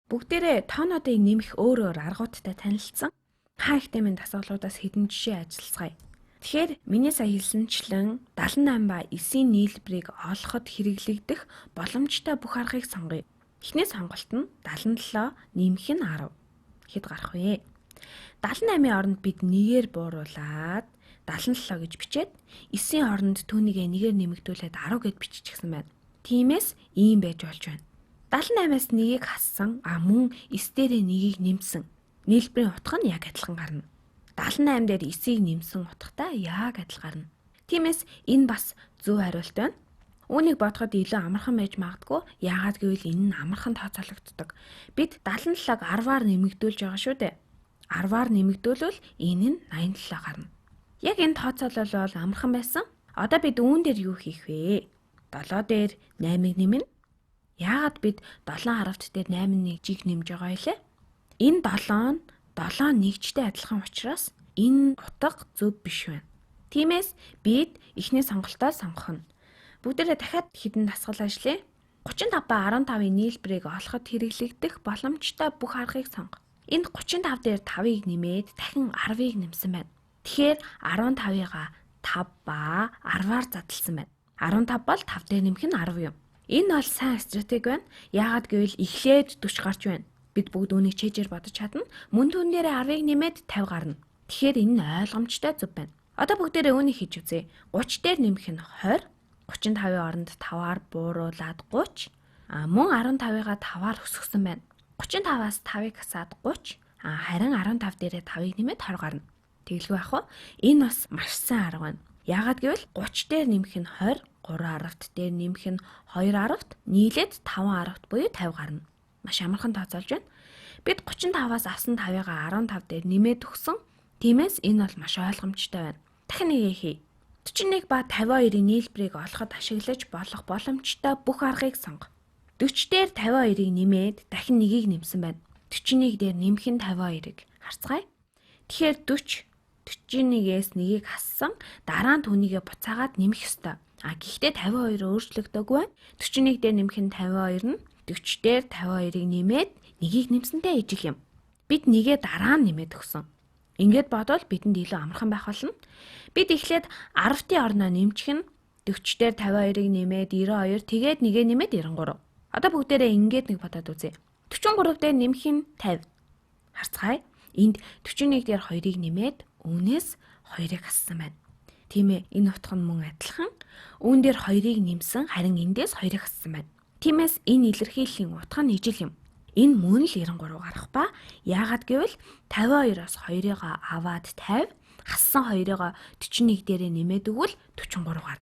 Бүгдээрээ тоонуудыг нэмэх өөр өөр аргуудтай танилцсан. Хаа ихтэй минь дасгалуудаас хэдэн жишээ ажиллацгаая. Тэгэхээр миний сая хэлсэнчлэн 78 ба 9-ийн нийлбэрийг олоход хэрэглэгдэх боломжтой бүх аргыг сонгоё. Эхний сонголт нь 77 нэмэх нь 10. Хэд гарах вэ? 78-ийн оронд бид нэгээр бууруулад 77 гэж бичээд 9-ийн оронд түүнийгээ нэгээр нэмэгдүүлээд 10 гэд биччихсэн байна. Тиймээс ийм байж болж байна. 78-аас нэгийг хассан мөн 9 дээрээ нэгийг нэмсэн. Нийлбэрийн утга нь яг адилхан гарна. 78 дээр 9-ийг нэмсэн утгатай яг адил гарна. Тиймээс энэ бас зөв хариулт байна. Үүнийг бодоход илүү амархан байж магадгүй. Яагаад гэвэл энэ нь амархан тооцоологддог. Бид 77-г 10-аар нэмэгдүүлж байгаа шүү дээ. 10-аар нэмэгдүүлвэл энэ нь 87 гарна. Яг энэ тооцоолол бол амархан байсан. Одоо бид үүн дээр юу хийх вэ? 7 дээр 8-ыг нэмнэ. Яагаад бид 7 харавт дээр 8-1-ийг нэмж байгаа вэ? Энэ 7 нь 7 нэгжтэй адилхан учраас энэ утга зөв биш байна. Тиймээс бид эхний сонголтоо сонгох нь. Бүгдээрээ дахиад хэдэн дасгал ажиллая. 35 ба 15-ийн нийлбэрийг олоход хэрэглэгдэх боломжтой бүх аргыг сонго. Энд 35 дээр 5-ыг нэмээд дахин 10-ыг нэмсэн байна. Тэгэхээр 15-ыг 5 ба 10-аар задлсан байна. 15 бол 5 дээр нэмэх нь 10 юм. Энэ бол сайн стратеги байна. Яагаад гэвэл эхлээд 40 гарч байна. Бид бүгд үүнийг чэйжээр бодож чадна. Мөн түүн дээрээ 10-ыг нэмээд 50 гарна. Тэгэхээр энэ нь ойлгомжтой зөв байна. Одоо бүгдээрээ үүнийг хийж үзье. 30 дээр нэмэх нь 20. 35-ийн оронд 5-аар бууруулад 30. Мөн 15-ыг 5-аар өсгсөн байна. 35-аас 5-ыг хасаад 30. Харин 15 дээрээ 5-ыг нэмээд 20 гарна. Тэгэлгүй ах уу? Энэ бас маш сайн арга байна. Яагаад гэвэл 30 дээр нэмэх нь 20, 3 аравт дээр нэмэх нь 2 аравт, нийлээд 5 аравт буюу 50 гарна. Маш амархан тооцоолж байна. Бид 35-аас авсан 5-ыг 15 дээр нэмээд өгсөн. Тиймээс энэ бол маш ойлгомжтой байна. Дахин нэг хий. 41 ба 52-ийн нийлбэрийг олоход ашиглаж болох боломжтой бүх аргыг сонго. 40 дээр 52-ыг нэмээд дахин нэгийг нэмсэн байна. 41 дээр нэмэх нь 52-ыг харцгаая. Тэгэхээр 41-ээс нэгийг хассан, дараа нь түүнийгээ буцаагаад нэмэх ёстой. Гэхдээ 52 өөрчлөгдөөгүй байна. 41 дээр нэмэх нь 52 нь 40 дээр 52-ыг нэмээд нэгийг нэмсэнтэй ижих юм. Бид нэгээ дараа нь нэмээд өгсөн. Ингээд бодвол бидэнд илүү амархан байх болно. Бид эхлээд 10-ийн орноо нэмчих нь 40 дээр 52-ыг нэмээд 92, тэгээд нэгээ нэмээд 93. Одоо бүгдээрээ ингээд нэг бодоод үзье. 43 дээр нэмэх нь 50. Харцгаая. Энд 41 дээр 2-ыг нэмээд үүнээс 2-ыг хассан байна. Тийм ээ, энэ утга нь мөн адилхан. Үүн дээр 2-ыг нэмсэн, харин эндээс 2-ыг хассан байна. Тиймээс энэ илэрхийллийн утга нь ижил юм. Энэ мөн л 93 гарах ба яагаад гэвэл 52-оос 2-ыг аваад 50, хассан 2-ыг 41 дээрээ нэмээд өгвөл 44 гарна.